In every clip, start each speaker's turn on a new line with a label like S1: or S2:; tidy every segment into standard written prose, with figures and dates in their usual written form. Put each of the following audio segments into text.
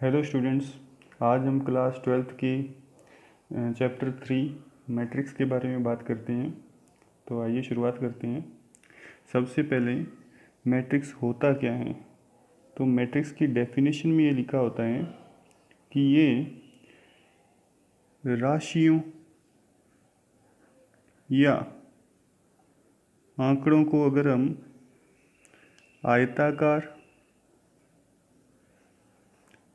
S1: Hello students, आज हम class 12th की चैप्टर 3 मैट्रिक्स के बारे में बात करते हैं। तो आइए शुरुआत करते हैं। सबसे पहले मैट्रिक्स होता क्या है। तो मैट्रिक्स की डेफिनेशन में ये लिखा होता है कि ये राशियों या आंकड़ों को अगर हम आयताकार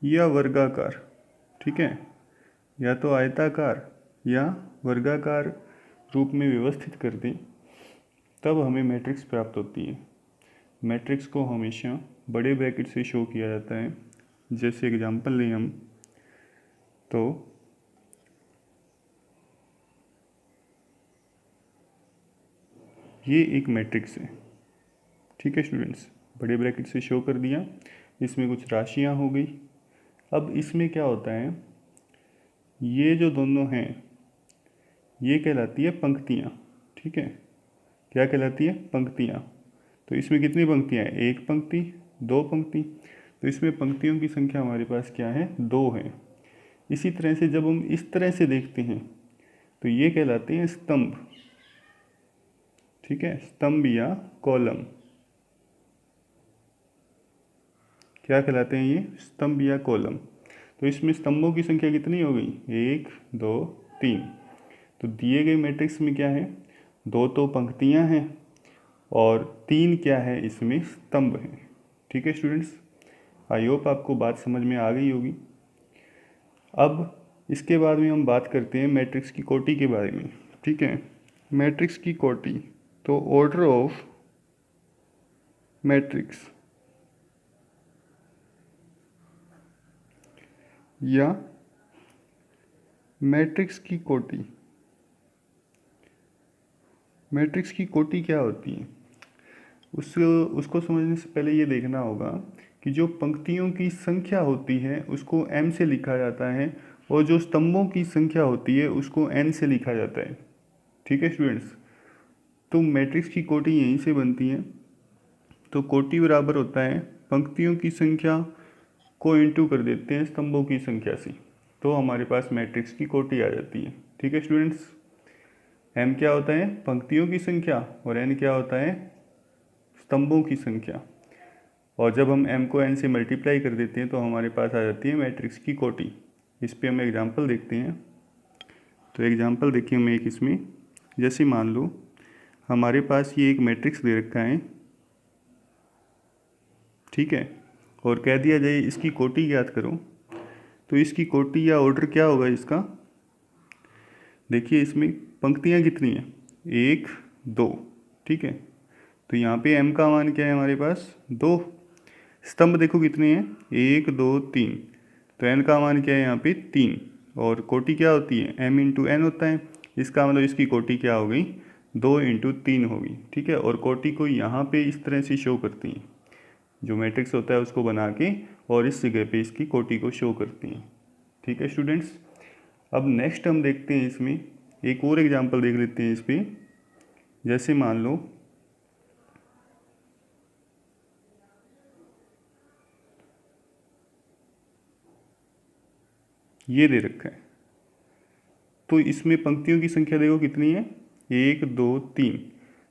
S1: या वर्गाकार, ठीक है, या तो आयताकार या वर्गाकार रूप में व्यवस्थित कर दें, तब हमें मैट्रिक्स प्राप्त होती है। मैट्रिक्स को हमेशा बड़े ब्रैकेट से शो किया जाता है। जैसे एग्जांपल लें हम, तो ये एक मैट्रिक्स है, ठीक है स्टूडेंट्स, बड़े ब्रैकेट से शो कर दिया। इसमें कुछ राशियां हो गई। अब इसमें क्या होता है, ये जो दोनों हैं ये कहलाती है पंक्तियाँ, ठीक है। क्या कहलाती है? पंक्तियाँ। तो इसमें कितनी पंक्तियाँ हैं? एक पंक्ति, दो पंक्ति। तो इसमें पंक्तियों की संख्या हमारे पास क्या है? दो है। इसी तरह से जब हम इस तरह से देखते हैं तो ये कहलाते हैं स्तंभ, ठीक है, स्तंभ या कॉलम। क्या कहलाते हैं ये? स्तंभ या कॉलम। तो इसमें स्तंभों की संख्या कितनी हो गई? एक, दो, तीन। तो दिए गए मैट्रिक्स में क्या है? दो तो पंक्तियां हैं और तीन क्या है? इसमें स्तंभ हैं, ठीक है स्टूडेंट्स। आई होप आपको बात समझ में आ गई होगी। अब इसके बाद में हम बात करते हैं मैट्रिक्स की कोटि के बारे में, ठीक है। मैट्रिक्स की कोटि, तो ऑर्डर ऑफ मैट्रिक्स या मैट्रिक्स की कोटि। मैट्रिक्स की कोटि क्या होती है? उसको समझने से पहले ये देखना होगा कि जो पंक्तियों की संख्या होती है उसको m से लिखा जाता है और जो स्तंभों की संख्या होती है उसको n से लिखा जाता है, ठीक है स्टूडेंट्स। तो मैट्रिक्स की कोटि यहीं से बनती है। तो कोटि बराबर होता है पंक्तियों की संख्या को इंटू कर देते हैं स्तंभों की संख्या से, तो हमारे पास मैट्रिक्स की कोटि आ जाती है, ठीक है स्टूडेंट्स। m क्या होता है? पंक्तियों की संख्या, और n क्या होता है? स्तंभों की संख्या। और जब हम m को n से मल्टीप्लाई कर देते हैं तो हमारे पास आ जाती है मैट्रिक्स की कोटि। इस पे हम एग्जांपल देखते हैं। तो एग्जांपल देखिए हम एक इसमें, जैसे मान लो हमारे पास ये एक मैट्रिक्स दे रखा है, ठीक है, और कह दिया जाए इसकी कोटि ज्ञात करो। तो इसकी कोटि या ऑर्डर क्या होगा इसका? देखिए इसमें पंक्तियाँ कितनी हैं? एक, दो, ठीक है। तो यहाँ पे m का मान क्या है हमारे पास? दो। स्तंभ देखो कितने हैं? एक, दो, तीन। तो n का मान क्या है यहाँ पे? तीन। और कोटि क्या होती है? m इंटू n होता है। इसका मतलब इसकी कोटि क्या हो गई? दो इंटू तीन होगी, ठीक है। और कोटि को यहाँ पे इस तरह से शो करती हैं, जो मैट्रिक्स होता है उसको बना के और इस जगह पे इसकी कोटि को शो करती हैं, ठीक है स्टूडेंट्स। अब नेक्स्ट हम देखते हैं इसमें एक और एग्जांपल देख लेते हैं इस पर। जैसे मान लो ये दे रखा है, तो इसमें पंक्तियों की संख्या देखो कितनी है? एक, दो, तीन।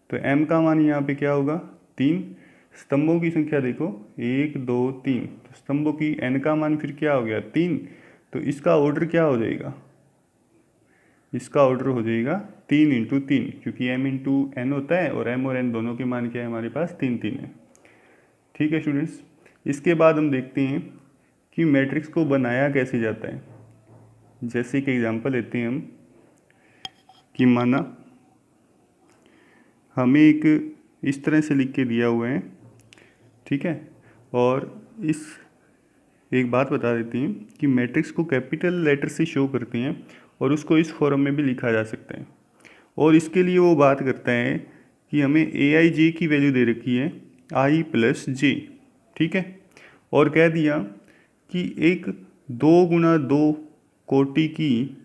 S1: तो m का मान यहाँ पे क्या होगा? तीन। स्तंभों की संख्या देखो, एक, दो, तीन। तो स्तंभों की n का मान फिर क्या हो गया? तीन। तो इसका ऑर्डर क्या हो जाएगा? इसका ऑर्डर हो जाएगा तीन इंटू तीन, क्योंकि m इंटू n होता है और m और n दोनों के मान क्या है हमारे पास? तीन तीन है, ठीक है स्टूडेंट्स। इसके बाद हम देखते हैं कि मैट्रिक्स को बनाया कैसे जाता है। जैसे कि एग्जांपल लेते हैं हम कि माना हमें एक इस तरह से लिख के दिया हुआ है, ठीक है। और इस एक बात बता देती हैं कि मैट्रिक्स को कैपिटल लेटर से शो करते हैं और उसको इस फॉर्म में भी लिखा जा सकता है। और इसके लिए वो बात करता है कि हमें AIJ की वैल्यू दे रखी है I प्लस J, ठीक है। और कह दिया कि एक 2 गुणा 2 कोटि की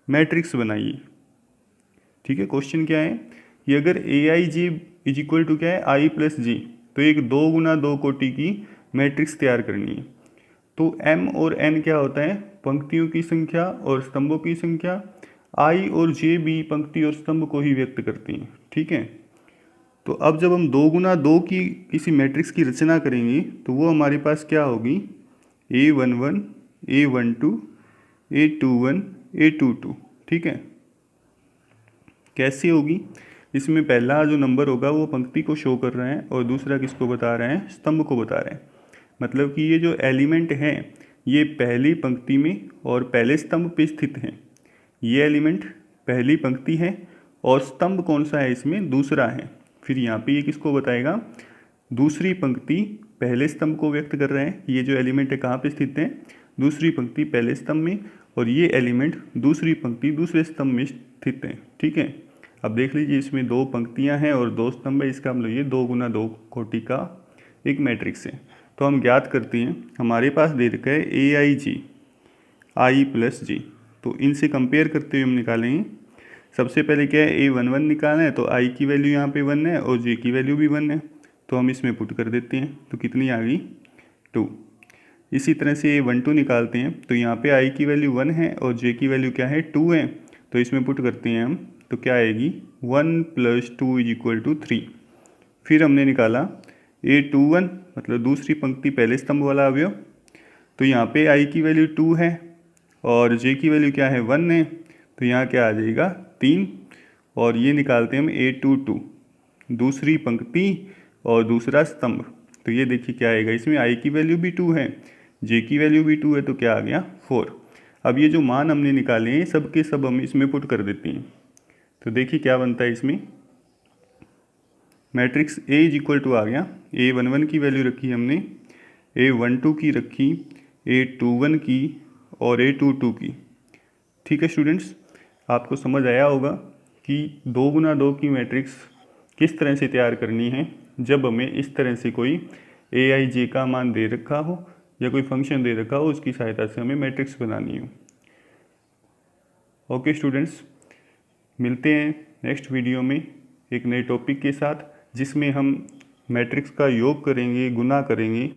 S1: मैट्रिक्स बनाइए, ठीक है। क्वेश्चन क्या है कि अगर AIJ इज इक्वल टू क्या है? I प्लस J, तो एक 2 गुणा 2 कोटि की मैट्रिक्स तैयार करनी है। तो m और n क्या होता है, पंक्तियों की संख्या और स्तंभों की संख्या। i और j भी पंक्ति और स्तंभ को ही व्यक्त करती हैं, ठीक है। तो अब जब हम 2 गुना 2 की किसी मैट्रिक्स की रचना करेंगे तो वो हमारे पास क्या होगी, A11, A12, A21, A22, ठीक है। कैसे होगी, इसमें पहला जो नंबर होगा वो पंक्ति को शो कर रहे हैं और दूसरा किसको बता रहे हैं, स्तंभ को बता रहे हैं। मतलब कि ये जो एलिमेंट हैं ये पहली पंक्ति में और पहले स्तंभ पे स्थित हैं। ये एलिमेंट पहली पंक्ति है और स्तंभ कौन सा है इसमें, दूसरा है। फिर यहाँ पे ये किसको बताएगा, दूसरी पंक्ति पहले स्तंभ को व्यक्त कर रहे हैं। ये जो एलिमेंट है कहाँ पे स्थित है, दूसरी पंक्ति पहले स्तंभ में, और ये एलिमेंट दूसरी पंक्ति दूसरे स्तंभ में स्थित है, ठीक है। अब देख लीजिए इसमें 2 पंक्तियां हैं और 2 स्तंभ है, इसका मतलब ये 2 गुना 2 कोटि का एक मैट्रिक्स है। तो हम ज्ञात करते हैं, हमारे पास दे रखा है AIG, I प्लस G। तो इनसे कंपेयर करते हुए हम निकालेंगे। सबसे पहले क्या है, A11 निकालना है, तो I की वैल्यू यहाँ पे 1 है और J की वैल्यू भी 1 है, तो हम इसमें पुट कर देते हैं। तो कितनी आ गई, 2। इसी तरह से A12 निकालते हैं, तो यहाँ पे I की वैल्यू 1 है और J की वैल्यू क्या है, 2 है, तो इसमें पुट करते हैं हम, तो क्या आएगी, 1 + 2 = 3। फिर हमने निकाला A21, मतलब दूसरी पंक्ति पहले स्तंभ वाला अवयव, तो यहाँ पे I की वैल्यू 2 है और J की वैल्यू क्या है, 1 है, तो यहाँ क्या आ जाएगा, 3। और ये निकालते हैं हम A22, दूसरी पंक्ति और दूसरा स्तंभ, तो ये देखिए क्या आएगा, इसमें I की वैल्यू भी 2 है, J की वैल्यू भी 2 है, तो क्या आ गया, 4। अब ये जो मान हमने निकाले हैं सब के सब हम इसमें पुट कर देते हैं। तो देखिए क्या बनता है इसमें, मैट्रिक्स A = आ गया, A11 की वैल्यू रखी हमने, A12 की रखी, A21 की और A22 की, ठीक है स्टूडेंट्स। आपको समझ आया होगा कि 2 गुना 2 की मैट्रिक्स किस तरह से तैयार करनी है जब हमें इस तरह से कोई AIJ का मान दे रखा हो या कोई फंक्शन दे रखा हो, उसकी सहायता से हमें मैट्रिक्स बनानी हो। ओके स्टूडेंट्स, मिलते हैं नेक्स्ट वीडियो में एक नए टॉपिक के साथ, जिसमें हम मैट्रिक्स का योग करेंगे, गुना करेंगे।